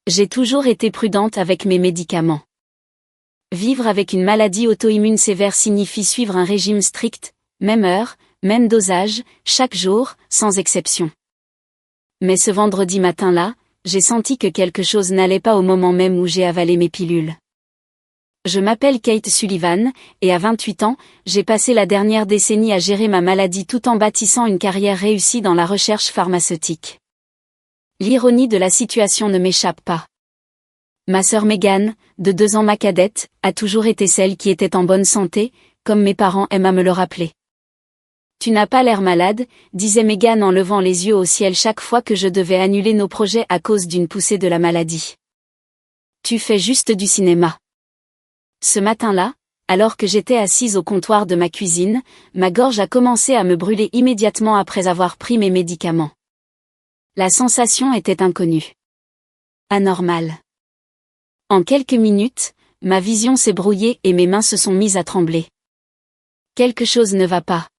J'ai toujours été prudente avec mes médicaments. Vivre avec une maladie auto-immune sévère signifie suivre un régime strict, même heure, même dosage, chaque jour, sans exception. Mais ce vendredi matin-là, j'ai senti que quelque chose n'allait pas au moment même où j'ai avalé mes pilules. Je m'appelle Kate Sullivan, et à 28 ans, j'ai passé la dernière décennie à gérer ma maladie tout en bâtissant une carrière réussie dans la recherche pharmaceutique. L'ironie de la situation ne m'échappe pas. Ma sœur Megan, de 2 ans ma cadette, a toujours été celle qui était en bonne santé, comme mes parents aiment à me le rappeler. Tu n'as pas l'air malade, disait Megan en levant les yeux au ciel chaque fois que je devais annuler nos projets à cause d'une poussée de la maladie. Tu fais juste du cinéma. Ce matin-là, alors que j'étais assise au comptoir de ma cuisine, ma gorge a commencé à me brûler immédiatement après avoir pris mes médicaments. La sensation était inconnue. Anormale. En quelques minutes, ma vision s'est brouillée et mes mains se sont mises à trembler. Quelque chose ne va pas.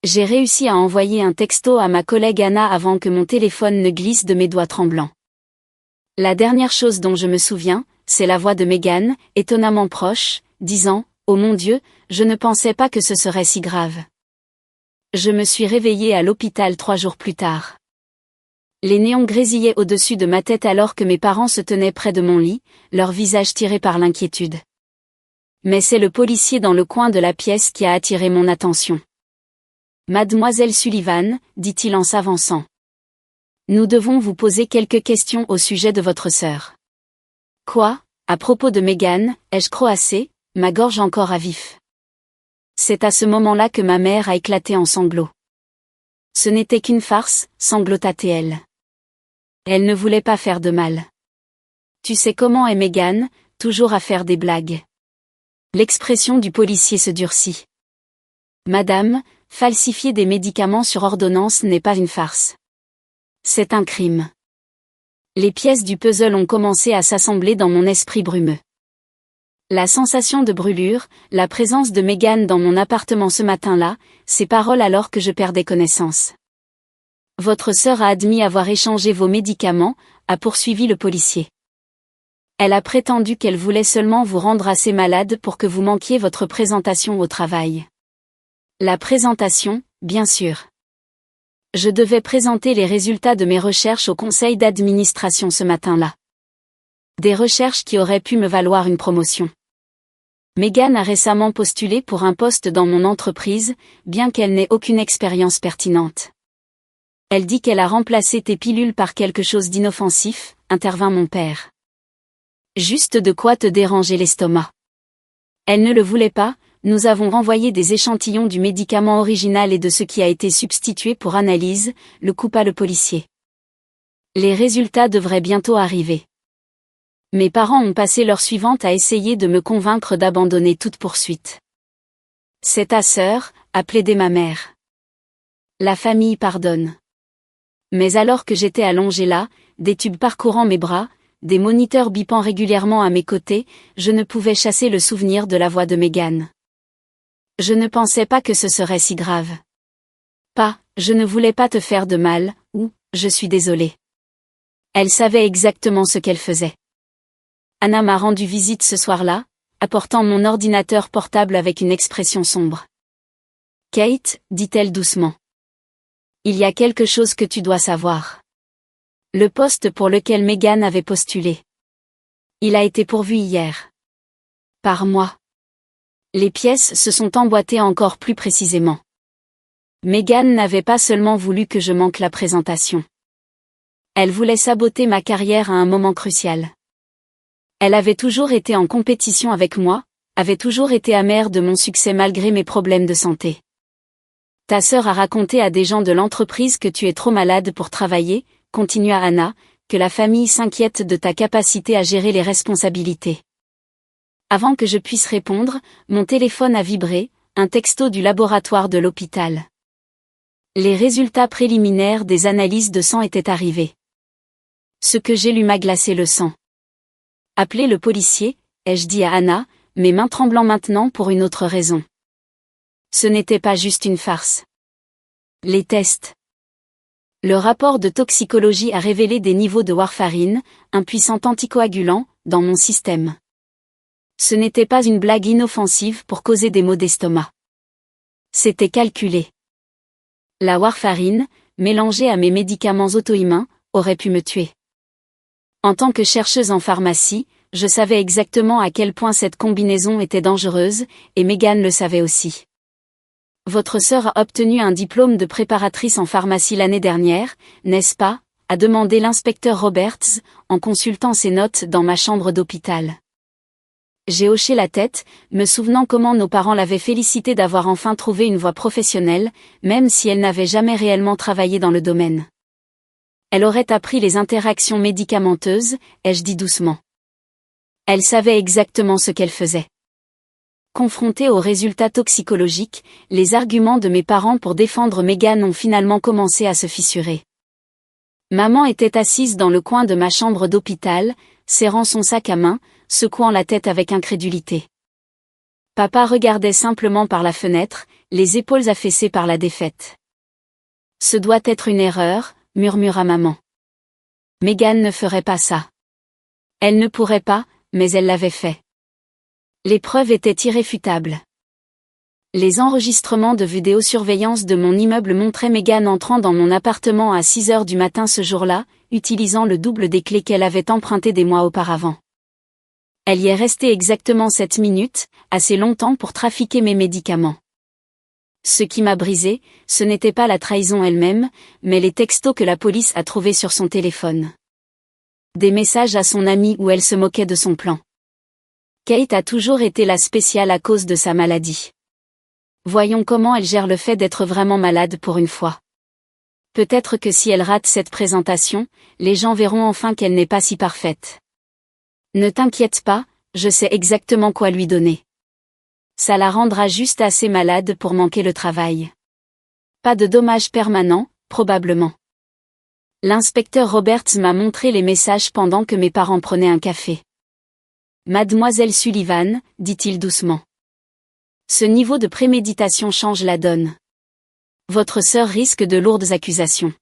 J'ai réussi à envoyer un texto à ma collègue Anna avant que mon téléphone ne glisse de mes doigts tremblants. La dernière chose dont je me souviens, c'est la voix de Megan, étonnamment proche, disant « Oh mon Dieu, je ne pensais pas que ce serait si grave. » Je me suis réveillée à l'hôpital 3 jours plus tard. Les néons grésillaient au-dessus de ma tête alors que mes parents se tenaient près de mon lit, leur visage tiré par l'inquiétude. Mais c'est le policier dans le coin de la pièce qui a attiré mon attention. « Mademoiselle Sullivan, dit-il en s'avançant. Nous devons vous poser quelques questions au sujet de votre sœur. » Quoi, à propos de Megan, ai-je croassé, ma gorge encore à vif. C'est à ce moment-là que ma mère a éclaté en sanglots. Ce n'était qu'une farce, sanglota-t-elle. Elle ne voulait pas faire de mal. Tu sais comment est Megan, toujours à faire des blagues. L'expression du policier se durcit. Madame, falsifier des médicaments sur ordonnance n'est pas une farce. C'est un crime. Les pièces du puzzle ont commencé à s'assembler dans mon esprit brumeux. La sensation de brûlure, la présence de Megan dans mon appartement ce matin-là, ces paroles alors que je perdais connaissance. Votre sœur a admis avoir échangé vos médicaments, a poursuivi le policier. Elle a prétendu qu'elle voulait seulement vous rendre assez malade pour que vous manquiez votre présentation au travail. La présentation, bien sûr. Je devais présenter les résultats de mes recherches au conseil d'administration ce matin-là. Des recherches qui auraient pu me valoir une promotion. Megan a récemment postulé pour un poste dans mon entreprise, bien qu'elle n'ait aucune expérience pertinente. Elle dit qu'elle a remplacé tes pilules par quelque chose d'inoffensif, intervint mon père. Juste de quoi te déranger l'estomac. Elle ne le voulait pas, nous avons renvoyé des échantillons du médicament original et de ce qui a été substitué pour analyse, le coupa le policier. Les résultats devraient bientôt arriver. Mes parents ont passé l'heure suivante à essayer de me convaincre d'abandonner toute poursuite. C'est ta sœur, a plaidé ma mère. La famille pardonne. Mais alors que j'étais allongée là, des tubes parcourant mes bras, des moniteurs bipant régulièrement à mes côtés, je ne pouvais chasser le souvenir de la voix de Megan. Je ne pensais pas que ce serait si grave. Pas, je ne voulais pas te faire de mal, ou, je suis désolée. Elle savait exactement ce qu'elle faisait. Anna m'a rendu visite ce soir-là, apportant mon ordinateur portable avec une expression sombre. Kate, dit-elle doucement. Il y a quelque chose que tu dois savoir. Le poste pour lequel Megan avait postulé. Il a été pourvu hier. Par moi. Les pièces se sont emboîtées encore plus précisément. Megan n'avait pas seulement voulu que je manque la présentation. Elle voulait saboter ma carrière à un moment crucial. Elle avait toujours été en compétition avec moi, avait toujours été amère de mon succès malgré mes problèmes de santé. Ta sœur a raconté à des gens de l'entreprise que tu es trop malade pour travailler, continua Anna, que la famille s'inquiète de ta capacité à gérer les responsabilités. Avant que je puisse répondre, mon téléphone a vibré, un texto du laboratoire de l'hôpital. Les résultats préliminaires des analyses de sang étaient arrivés. Ce que j'ai lu m'a glacé le sang. Appelez le policier, ai-je dit à Anna, mes mains tremblant maintenant pour une autre raison. Ce n'était pas juste une farce. Les tests. Le rapport de toxicologie a révélé des niveaux de warfarine, un puissant anticoagulant, dans mon système. Ce n'était pas une blague inoffensive pour causer des maux d'estomac. C'était calculé. La warfarine, mélangée à mes médicaments auto-immuns, aurait pu me tuer. En tant que chercheuse en pharmacie, je savais exactement à quel point cette combinaison était dangereuse, et Megan le savait aussi. Votre sœur a obtenu un diplôme de préparatrice en pharmacie l'année dernière, n'est-ce pas? A demandé l'inspecteur Roberts, en consultant ses notes dans ma chambre d'hôpital. J'ai hoché la tête, me souvenant comment nos parents l'avaient félicitée d'avoir enfin trouvé une voie professionnelle, même si elle n'avait jamais réellement travaillé dans le domaine. Elle aurait appris les interactions médicamenteuses, ai-je dit doucement. Elle savait exactement ce qu'elle faisait. Confrontée aux résultats toxicologiques, les arguments de mes parents pour défendre Megan ont finalement commencé à se fissurer. Maman était assise dans le coin de ma chambre d'hôpital, serrant son sac à main, secouant la tête avec incrédulité. Papa regardait simplement par la fenêtre, les épaules affaissées par la défaite. Ce doit être une erreur, murmura maman. Megan ne ferait pas ça. Elle ne pourrait pas, mais elle l'avait fait. Les preuves étaient irréfutables. Les enregistrements de vidéosurveillance de mon immeuble montraient Megan entrant dans mon appartement à 6 heures du matin ce jour-là, utilisant le double des clés qu'elle avait empruntées des mois auparavant. Elle y est restée exactement 7 minutes, assez longtemps pour trafiquer mes médicaments. Ce qui m'a brisé, ce n'était pas la trahison elle-même, mais les textos que la police a trouvés sur son téléphone. Des messages à son amie où elle se moquait de son plan. Kate a toujours été la spéciale à cause de sa maladie. Voyons comment elle gère le fait d'être vraiment malade pour une fois. Peut-être que si elle rate cette présentation, les gens verront enfin qu'elle n'est pas si parfaite. Ne t'inquiète pas, je sais exactement quoi lui donner. Ça la rendra juste assez malade pour manquer le travail. Pas de dommages permanents, probablement. L'inspecteur Roberts m'a montré les messages pendant que mes parents prenaient un café. Mademoiselle Sullivan, dit-il doucement. Ce niveau de préméditation change la donne. Votre sœur risque de lourdes accusations.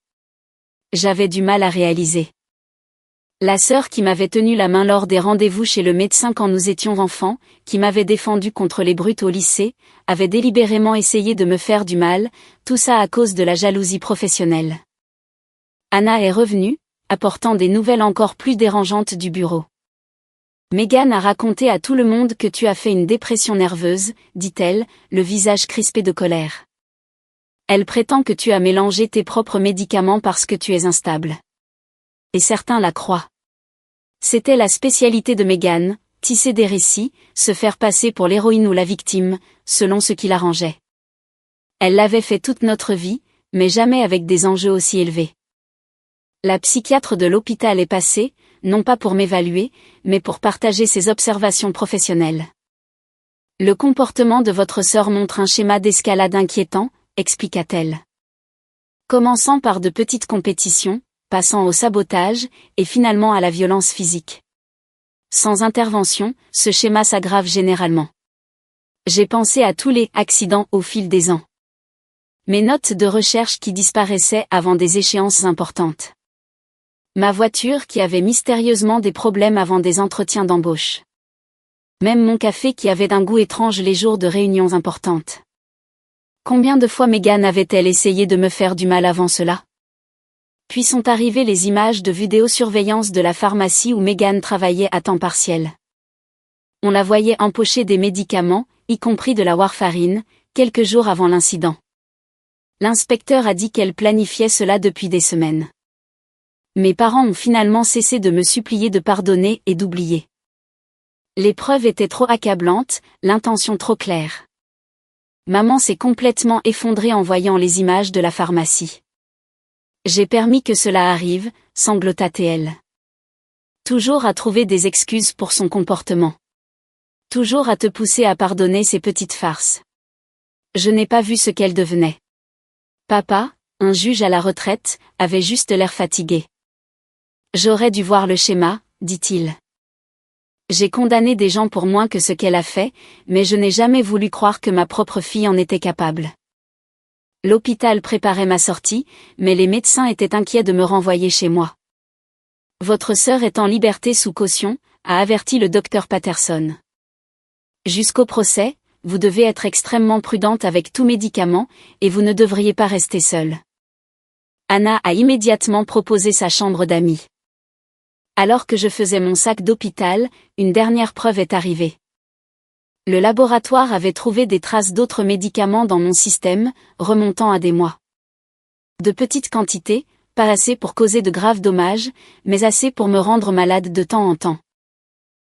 J'avais du mal à réaliser. La sœur qui m'avait tenu la main lors des rendez-vous chez le médecin quand nous étions enfants, qui m'avait défendu contre les brutes au lycée, avait délibérément essayé de me faire du mal, tout ça à cause de la jalousie professionnelle. Anna est revenue, apportant des nouvelles encore plus dérangeantes du bureau. Megan a raconté à tout le monde que tu as fait une dépression nerveuse, dit-elle, le visage crispé de colère. Elle prétend que tu as mélangé tes propres médicaments parce que tu es instable. Et certains la croient. C'était la spécialité de Megan, tisser des récits, se faire passer pour l'héroïne ou la victime, selon ce qui l'arrangeait. Elle l'avait fait toute notre vie, mais jamais avec des enjeux aussi élevés. La psychiatre de l'hôpital est passée, non pas pour m'évaluer, mais pour partager ses observations professionnelles. Le comportement de votre sœur montre un schéma d'escalade inquiétant, expliqua-t-elle. Commençant par de petites compétitions, passant au sabotage, et finalement à la violence physique. Sans intervention, ce schéma s'aggrave généralement. J'ai pensé à tous les accidents au fil des ans. Mes notes de recherche qui disparaissaient avant des échéances importantes. Ma voiture qui avait mystérieusement des problèmes avant des entretiens d'embauche. Même mon café qui avait un goût étrange les jours de réunions importantes. Combien de fois Megan avait-elle essayé de me faire du mal avant cela? Puis sont arrivées les images de vidéosurveillance de la pharmacie où Megan travaillait à temps partiel. On la voyait empocher des médicaments, y compris de la warfarine, quelques jours avant l'incident. L'inspecteur a dit qu'elle planifiait cela depuis des semaines. Mes parents ont finalement cessé de me supplier de pardonner et d'oublier. Les preuves étaient trop accablantes, l'intention trop claire. Maman s'est complètement effondrée en voyant les images de la pharmacie. J'ai permis que cela arrive, sanglota-t-elle. Toujours à trouver des excuses pour son comportement. Toujours à te pousser à pardonner ces petites farces. Je n'ai pas vu ce qu'elle devenait. Papa, un juge à la retraite, avait juste l'air fatigué. J'aurais dû voir le schéma, dit-il. J'ai condamné des gens pour moins que ce qu'elle a fait, mais je n'ai jamais voulu croire que ma propre fille en était capable. L'hôpital préparait ma sortie, mais les médecins étaient inquiets de me renvoyer chez moi. Votre sœur est en liberté sous caution, a averti le docteur Patterson. Jusqu'au procès, vous devez être extrêmement prudente avec tout médicament, et vous ne devriez pas rester seule. Anna a immédiatement proposé sa chambre d'amis. Alors que je faisais mon sac d'hôpital, une dernière preuve est arrivée. Le laboratoire avait trouvé des traces d'autres médicaments dans mon système, remontant à des mois. De petites quantités, pas assez pour causer de graves dommages, mais assez pour me rendre malade de temps en temps.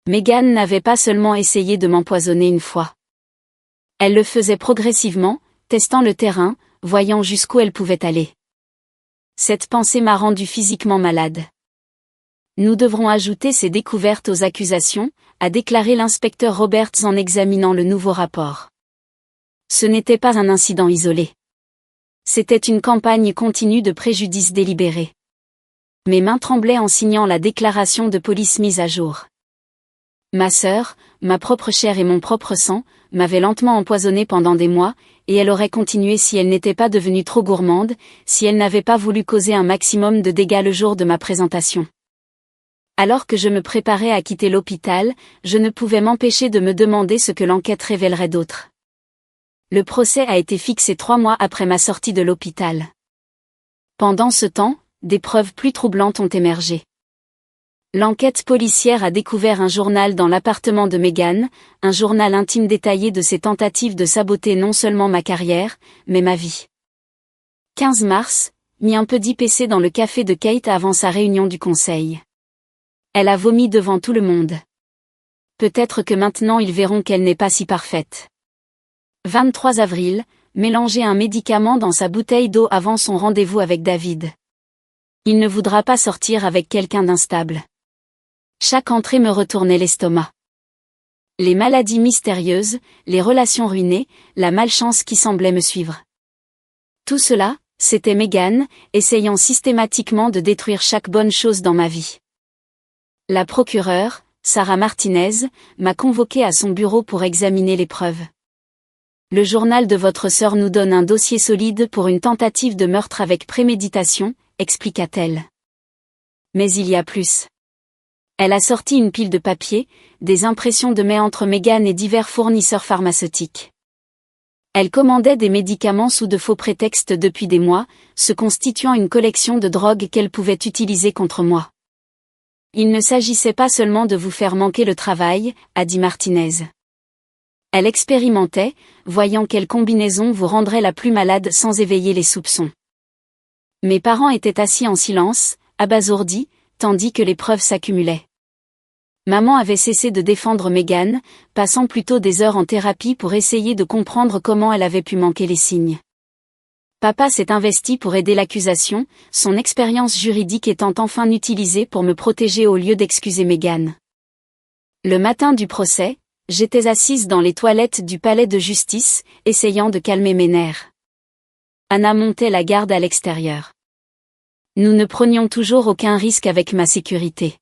Megan n'avait pas seulement essayé de m'empoisonner une fois. Elle le faisait progressivement, testant le terrain, voyant jusqu'où elle pouvait aller. Cette pensée m'a rendu physiquement malade. Nous devrons ajouter ces découvertes aux accusations, a déclaré l'inspecteur Roberts en examinant le nouveau rapport. Ce n'était pas un incident isolé. C'était une campagne continue de préjudice délibéré. Mes mains tremblaient en signant la déclaration de police mise à jour. Ma sœur, ma propre chair et mon propre sang, m'avaient lentement empoisonné pendant des mois, et elle aurait continué si elle n'était pas devenue trop gourmande, si elle n'avait pas voulu causer un maximum de dégâts le jour de ma présentation. Alors que je me préparais à quitter l'hôpital, je ne pouvais m'empêcher de me demander ce que l'enquête révélerait d'autre. Le procès a été fixé 3 mois après ma sortie de l'hôpital. Pendant ce temps, des preuves plus troublantes ont émergé. L'enquête policière a découvert un journal dans l'appartement de Megan, un journal intime détaillé de ses tentatives de saboter non seulement ma carrière, mais ma vie. 15 mars, mis un peu d'IPC dans le café de Kate avant sa réunion du conseil. Elle a vomi devant tout le monde. Peut-être que maintenant ils verront qu'elle n'est pas si parfaite. 23 avril, mélanger un médicament dans sa bouteille d'eau avant son rendez-vous avec David. Il ne voudra pas sortir avec quelqu'un d'instable. Chaque entrée me retournait l'estomac. Les maladies mystérieuses, les relations ruinées, la malchance qui semblait me suivre. Tout cela, c'était Megan, essayant systématiquement de détruire chaque bonne chose dans ma vie. La procureure, Sarah Martinez, m'a convoqué à son bureau pour examiner les preuves. Le journal de votre sœur nous donne un dossier solide pour une tentative de meurtre avec préméditation, expliqua-t-elle. Mais il y a plus. Elle a sorti une pile de papier, des impressions de mai entre Megan et divers fournisseurs pharmaceutiques. Elle commandait des médicaments sous de faux prétextes depuis des mois, se constituant une collection de drogues qu'elle pouvait utiliser contre moi. Il ne s'agissait pas seulement de vous faire manquer le travail, a dit Martinez. Elle expérimentait, voyant quelle combinaison vous rendrait la plus malade sans éveiller les soupçons. Mes parents étaient assis en silence, abasourdis, tandis que les preuves s'accumulaient. Maman avait cessé de défendre Megan, passant plutôt des heures en thérapie pour essayer de comprendre comment elle avait pu manquer les signes. Papa s'est investi pour aider l'accusation, son expérience juridique étant enfin utilisée pour me protéger au lieu d'excuser Megan. Le matin du procès, j'étais assise dans les toilettes du palais de justice, essayant de calmer mes nerfs. Anna montait la garde à l'extérieur. Nous ne prenions toujours aucun risque avec ma sécurité.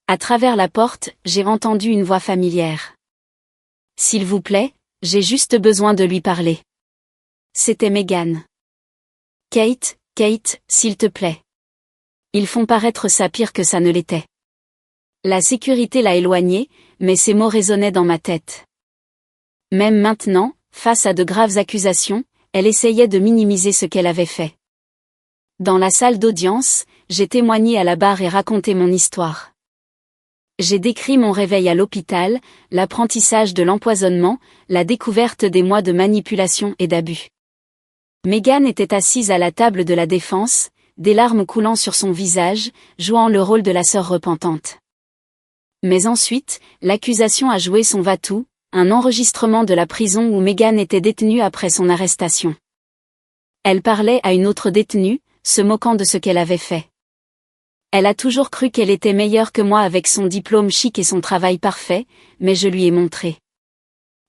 À travers la porte, j'ai entendu une voix familière. S'il vous plaît, j'ai juste besoin de lui parler. C'était Megan. Kate, s'il te plaît. Ils font paraître ça pire que ça ne l'était. La sécurité l'a éloignée, mais ces mots résonnaient dans ma tête. Même maintenant, face à de graves accusations, elle essayait de minimiser ce qu'elle avait fait. Dans la salle d'audience, j'ai témoigné à la barre et raconté mon histoire. J'ai décrit mon réveil à l'hôpital, l'apprentissage de l'empoisonnement, la découverte des mois de manipulation et d'abus. Megan était assise à la table de la défense, des larmes coulant sur son visage, jouant le rôle de la sœur repentante. Mais ensuite, l'accusation a joué son va-tout, un enregistrement de la prison où Megan était détenue après son arrestation. Elle parlait à une autre détenue, se moquant de ce qu'elle avait fait. Elle a toujours cru qu'elle était meilleure que moi avec son diplôme chic et son travail parfait, mais je lui ai montré.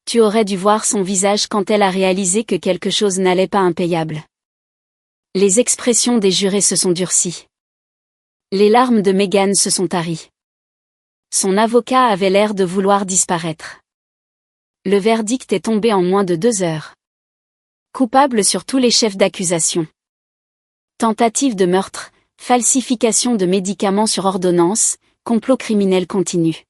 Tu aurais dû voir son visage quand elle a réalisé que quelque chose n'allait pas impayable. Les expressions des jurés se sont durcies. Les larmes de Megan se sont taries. Son avocat avait l'air de vouloir disparaître. Le verdict est tombé en moins de 2 heures. Coupable sur tous les chefs d'accusation. Tentative de meurtre, falsification de médicaments sur ordonnance, complot criminel continu.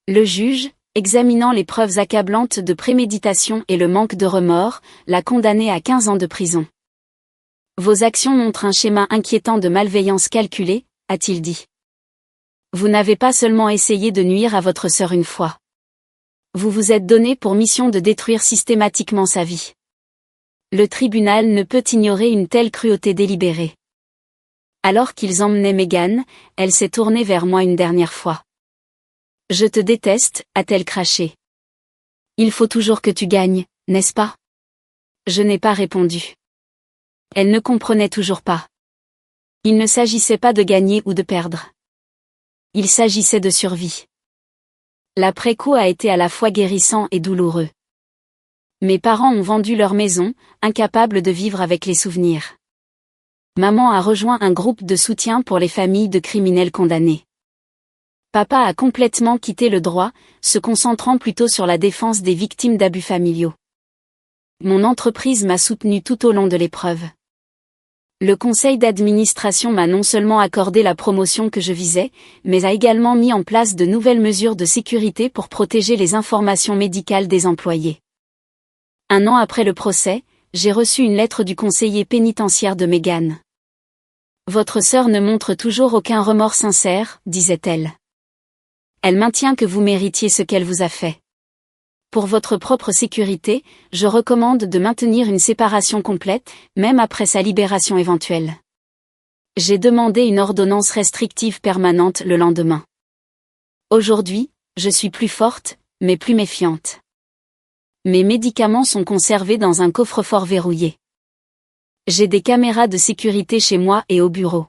Le juge, examinant les preuves accablantes de préméditation et le manque de remords, l'a condamné à 15 ans de prison. Vos actions montrent un schéma inquiétant de malveillance calculée, a-t-il dit. Vous n'avez pas seulement essayé de nuire à votre sœur une fois. Vous vous êtes donné pour mission de détruire systématiquement sa vie. Le tribunal ne peut ignorer une telle cruauté délibérée. Alors qu'ils emmenaient Meghan, elle s'est tournée vers moi une dernière fois. Je te déteste, a-t-elle craché. Il faut toujours que tu gagnes, n'est-ce pas? Je n'ai pas répondu. Elle ne comprenait toujours pas. Il ne s'agissait pas de gagner ou de perdre. Il s'agissait de survie. L'après-coup a été à la fois guérissant et douloureux. Mes parents ont vendu leur maison, incapables de vivre avec les souvenirs. Maman a rejoint un groupe de soutien pour les familles de criminels condamnés. Papa a complètement quitté le droit, se concentrant plutôt sur la défense des victimes d'abus familiaux. Mon entreprise m'a soutenu tout au long de l'épreuve. Le conseil d'administration m'a non seulement accordé la promotion que je visais, mais a également mis en place de nouvelles mesures de sécurité pour protéger les informations médicales des employés. Un an après le procès, j'ai reçu une lettre du conseiller pénitentiaire de Meghan. Votre sœur ne montre toujours aucun remords sincère, disait-elle. Elle maintient que vous méritiez ce qu'elle vous a fait. Pour votre propre sécurité, je recommande de maintenir une séparation complète, même après sa libération éventuelle. J'ai demandé une ordonnance restrictive permanente le lendemain. Aujourd'hui, je suis plus forte, mais plus méfiante. Mes médicaments sont conservés dans un coffre-fort verrouillé. J'ai des caméras de sécurité chez moi et au bureau.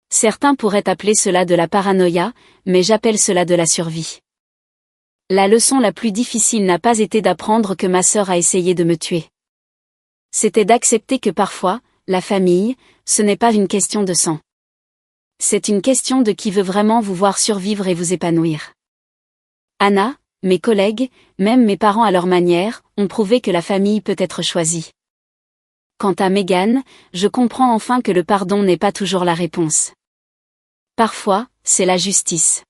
Certains pourraient appeler cela de la paranoïa, mais j'appelle cela de la survie. La leçon la plus difficile n'a pas été d'apprendre que ma sœur a essayé de me tuer. C'était d'accepter que parfois, la famille, ce n'est pas une question de sang. C'est une question de qui veut vraiment vous voir survivre et vous épanouir. Anna, mes collègues, même mes parents à leur manière, ont prouvé que la famille peut être choisie. Quant à Meghan, je comprends enfin que le pardon n'est pas toujours la réponse. Parfois, c'est la justice.